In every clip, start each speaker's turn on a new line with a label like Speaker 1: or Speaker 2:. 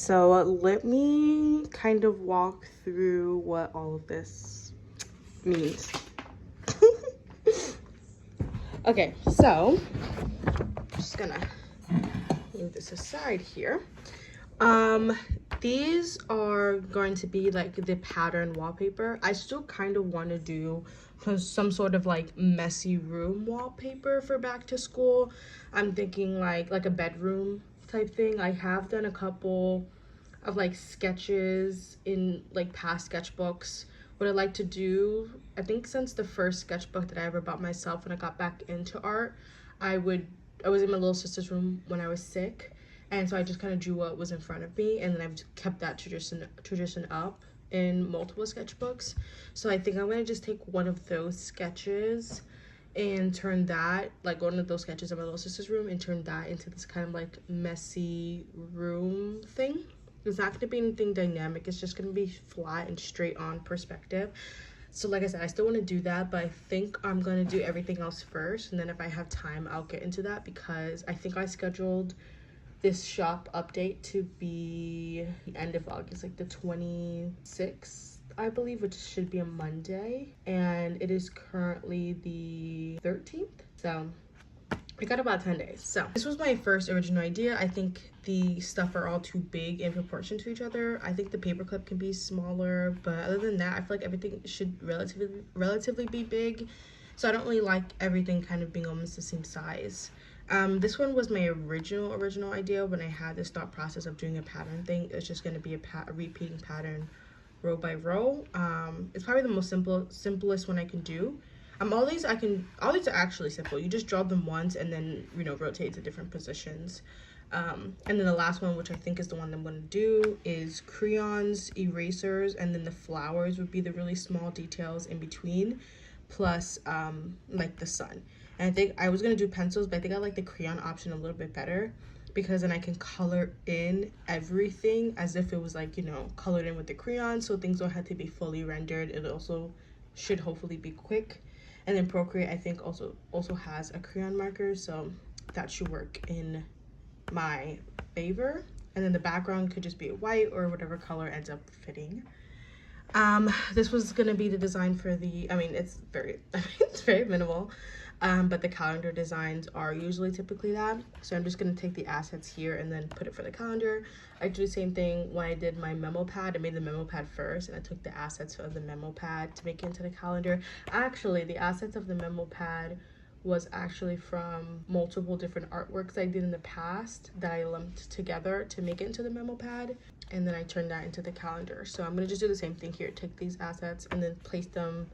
Speaker 1: so let me kind of walk through what all of this means. Okay, so just gonna move this aside here. These are going to be like the pattern wallpaper. I still kind of want to do some sort of like messy room wallpaper for back to school. I'm thinking like a bedroom type thing. I have done a couple of like sketches in like past sketchbooks. What I like to do, I think since the first sketchbook that I ever bought myself when I got back into art, I was in my little sister's room when I was sick, and so I just kind of drew what was in front of me, and then I've kept that tradition up in multiple sketchbooks. So I think I'm gonna just take one of those sketches and turn that, like one of those sketches of my little sister's room, and turn that into this kind of like messy room thing. It's not going to be anything dynamic. It's just going to be flat and straight on perspective. So like I said, I still want to do that, but I think I'm going to do everything else first. And then if I have time, I'll get into that, because I think I scheduled this shop update to be the end of August, like the 26th, I believe, which should be a Monday. And it is currently the 13th. So I got about 10 days. So this was my first original idea. I think the stuff are all too big in proportion to each other. I think the paperclip can be smaller, but other than that, I feel like everything should relatively be big. So I don't really like everything kind of being almost the same size. This one was my original idea when I had this thought process of doing a pattern thing. It's just going to be a repeating pattern row by row. It's probably the most simplest one I can do. All these are actually simple. You just draw them once and then, rotate to different positions. And then the last one, which I think is the one that I'm going to do, is crayons, erasers, and then the flowers would be the really small details in between, plus like the sun. And I think I was going to do pencils, but I think I like the crayon option a little bit better, because then I can color in everything as if it was like, colored in with the crayon, so things don't have to be fully rendered. It also should hopefully be quick. And then Procreate, I think, also has a crayon marker, so that should work in my favor. And then the background could just be white or whatever color ends up fitting. This was gonna be the design for the, it's very minimal, but the calendar designs are usually typically that. So I'm just gonna take the assets here and then put it for the calendar. I do the same thing when I did my memo pad. I made the memo pad first, and I took the assets of the memo pad to make it into the calendar. Actually, the assets of the memo pad was actually from multiple different artworks I did in the past that I lumped together to make it into the memo pad, and then I turned that into the calendar. So I'm gonna just do the same thing here, take these assets and then place them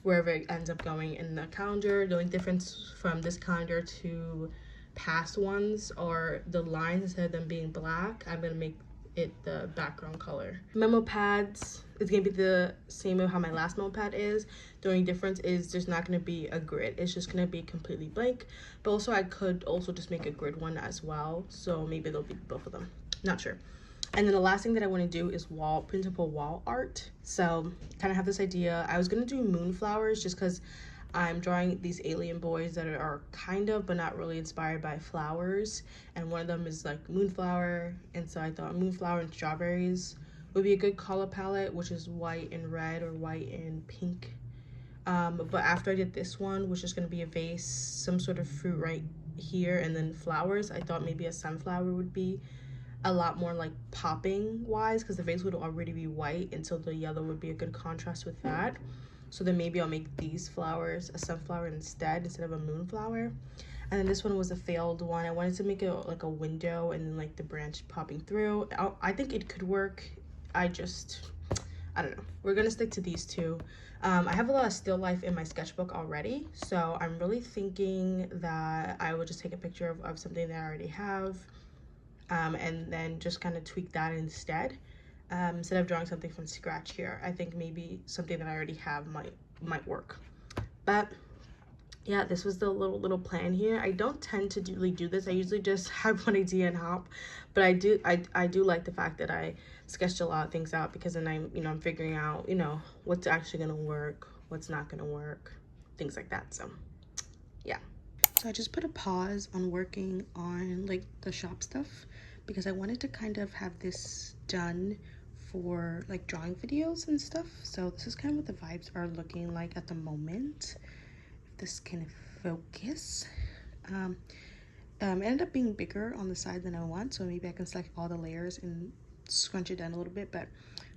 Speaker 1: wherever it ends up going in the calendar. The only difference from this calendar to past ones are the lines. Instead of them being black, I'm gonna make it the background color. Memo pads is gonna be the same as how my last memo pad is. The only difference is there's not gonna be a grid. It's just gonna be completely blank. But also I could also just make a grid one as well. So maybe there'll be both of them, not sure. And then the last thing that I want to do is printable wall art. So kind of have this idea. I was gonna do moonflowers just because I'm drawing these alien boys that are kind of, but not really, inspired by flowers. And one of them is like moonflower. And so I thought moonflower and strawberries would be a good color palette, which is white and red or white and pink. But after I did this one, which is going to be a vase, some sort of fruit right here, and then flowers, I thought maybe a sunflower would be a lot more like popping wise, because the vase would already be white, and so the yellow would be a good contrast with that. So then maybe I'll make these flowers a sunflower instead of a moonflower. And then this one was a failed one. I wanted to make it like a window and then like the branch popping through. I think it could work. I don't know. We're gonna stick to these two. I have a lot of still life in my sketchbook already, so I'm really thinking that I will just take a picture of something that I already have, and then just kind of tweak that instead of drawing something from scratch here. I think maybe something that I already have might work. But yeah, this was the little plan here. I don't tend to really do this. I usually just have one idea and hop, but I do like the fact that I sketched a lot of things out, because then I'm figuring out what's actually gonna work, what's not gonna work, things like that. So yeah, so I just put a pause on working on like the shop stuff, because I wanted to kind of have this done for like drawing videos and stuff. So this is kind of what the vibes are looking like at the moment. If this can focus. It ended up being bigger on the side than I want, so maybe I can select all the layers and scrunch it down a little bit, but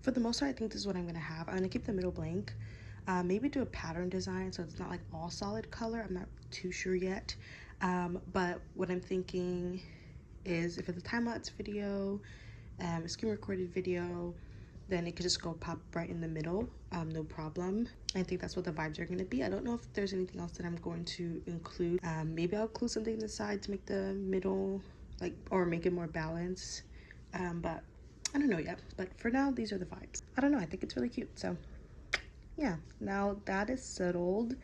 Speaker 1: for the most part I think this is what I'm gonna have. I'm gonna keep the middle blank, maybe do a pattern design so it's not like all solid color. I'm not too sure yet, but what I'm thinking is if it's a time-lapse video, a screen recorded video, then it could just go pop right in the middle, no problem. I think that's what the vibes are going to be. I don't know if there's anything else that I'm going to include. Maybe I'll include something on the side to make the middle like, or make it more balanced, but I don't know yet. But for now, these are the vibes. I don't know, I think it's really cute. So yeah, now that is settled,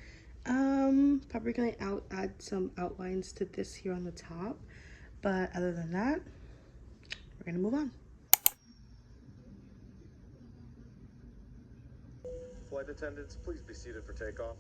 Speaker 1: probably gonna add some outlines to this here on the top, but other than that, we're gonna move on.
Speaker 2: Flight attendants, please be seated for takeoff.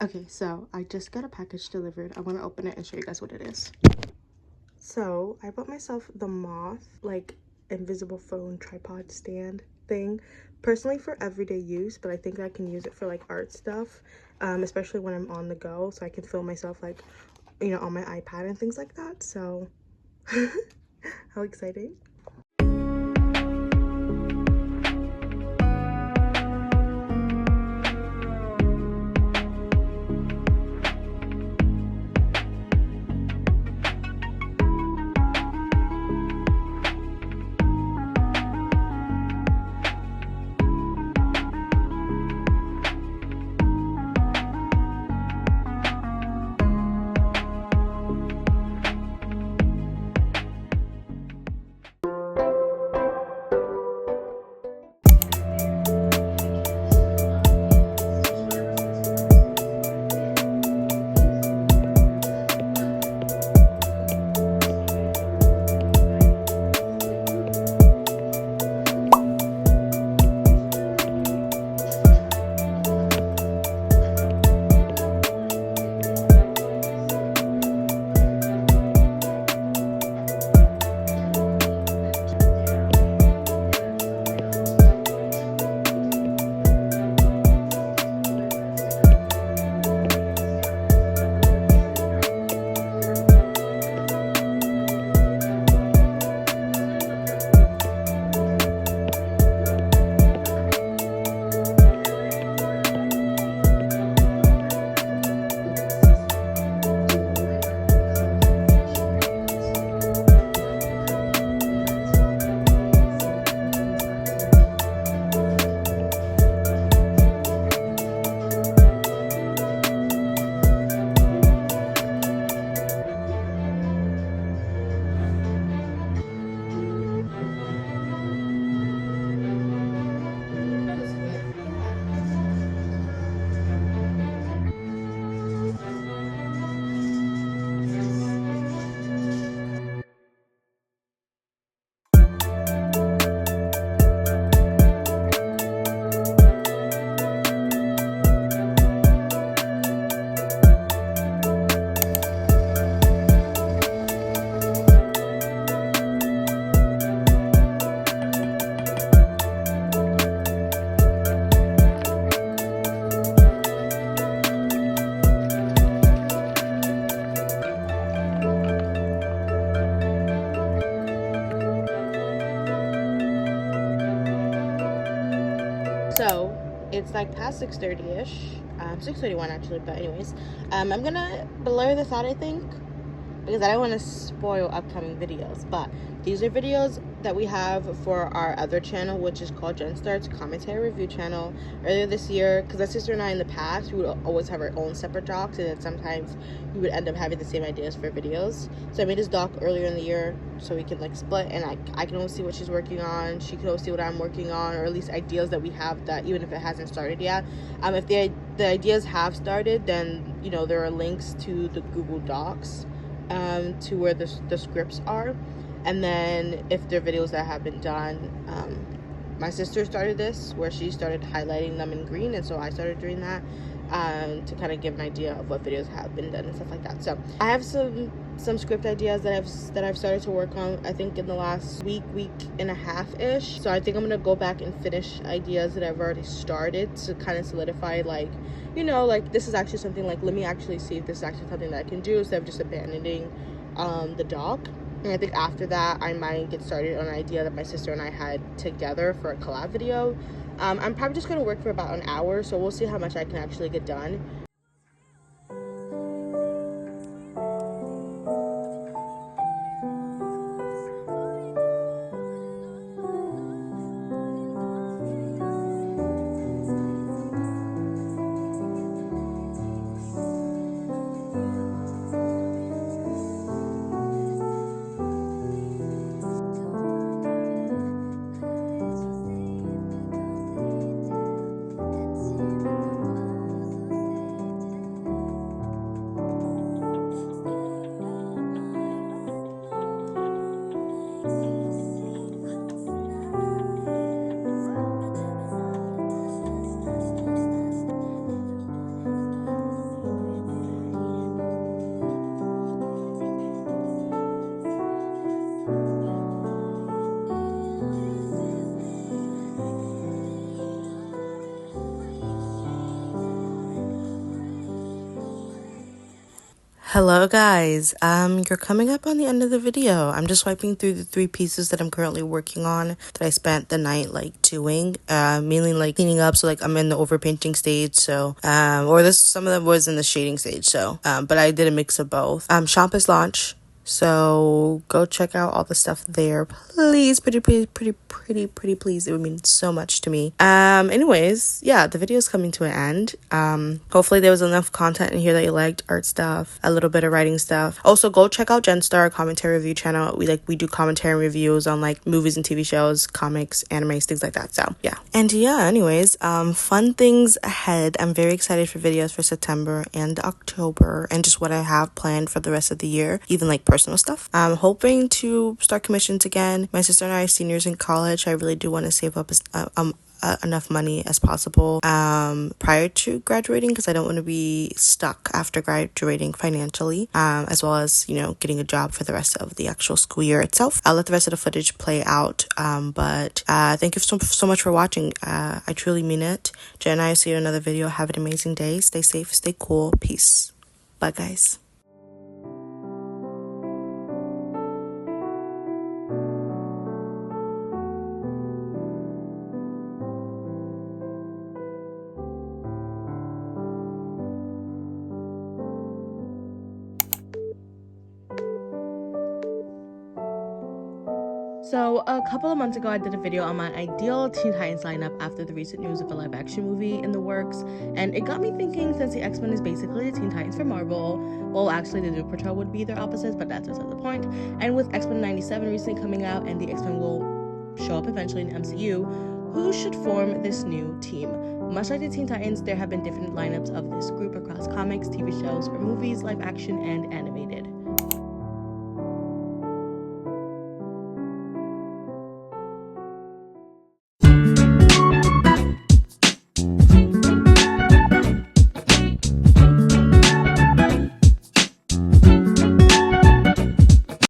Speaker 1: Okay, so I just got a package delivered. I want to open it and show you guys what it is. So I bought myself the Moth, like, invisible phone tripod stand thing, personally for everyday use, but I think I can use it for like art stuff, especially when I'm on the go, so I can film myself like, you know, on my iPad and things like that. So how exciting. It's like past 6:30ish, 6:31 actually, but anyways, I'm gonna blur this out, I think, because I don't want to spoil upcoming videos. But these are videos that we have for our other channel, which is called Jen Starts Commentary Review Channel. Earlier this year, because my sister and I in the past, we would always have our own separate docs, and then sometimes we would end up having the same ideas for videos. So I made this doc earlier in the year so we can like split, and I can always see what she's working on, she can always see what I'm working on, or at least ideas that we have, that even if it hasn't started yet. If the ideas have started, then you know there are links to the Google Docs to where the scripts are. And then if there are videos that have been done, my sister started this where she started highlighting them in green, and so I started doing that to kind of give an idea of what videos have been done and stuff like that. So I have some script ideas that I've started to work on, I think in the last week and a half ish. So I think I'm gonna go back and finish ideas that I've already started to kind of solidify, like, you know, like this is actually something, like let me actually see if this is actually something that I can do instead of just abandoning the doc. And I think after that I might get started on an idea that my sister and I had together for a collab video. I'm probably just going to work for about an hour, so we'll see how much I can actually get done. Hello guys, you're coming up on the end of the video. I'm just swiping through the 3 pieces that I'm currently working on that I spent the night like doing, mainly like cleaning up. So like I'm in the overpainting stage, so some of them was in the shading stage, so but I did a mix of both. Shop is launched, so go check out all the stuff there, please. Pretty please. It would mean so much to me. Anyways, yeah, the video is coming to an end. Hopefully there was enough content in here that you liked, art stuff, a little bit of writing stuff. Also, go check out Jen Star Commentary Review Channel. We do commentary and reviews on like movies and TV shows, comics, animes, things like that. So yeah. And yeah, anyways, fun things ahead. I'm very excited for videos for September and October, and just what I have planned for the rest of the year, even like personal stuff. I'm hoping to start commissions again. My sister and I are seniors in college. I really do want to save up enough money as possible prior to graduating, because I don't want to be stuck after graduating financially, as well as, you know, getting a job for the rest of the actual school year itself. I'll let the rest of the footage play out, but thank you so much for watching. I truly mean it. Jen and I see you in another video. Have an amazing day. Stay safe, stay cool. Peace. Bye guys. So a couple of months ago, I did a video on my ideal Teen Titans lineup after the recent news of a live action movie in the works, and it got me thinking, since the X-Men is basically the Teen Titans for Marvel, well actually the Doom Patrol would be their opposites, but that's beside the point, and with X-Men 97 recently coming out and the X-Men will show up eventually in the MCU, who should form this new team? Much like the Teen Titans, there have been different lineups of this group across comics, TV shows, or movies, live action, and animated.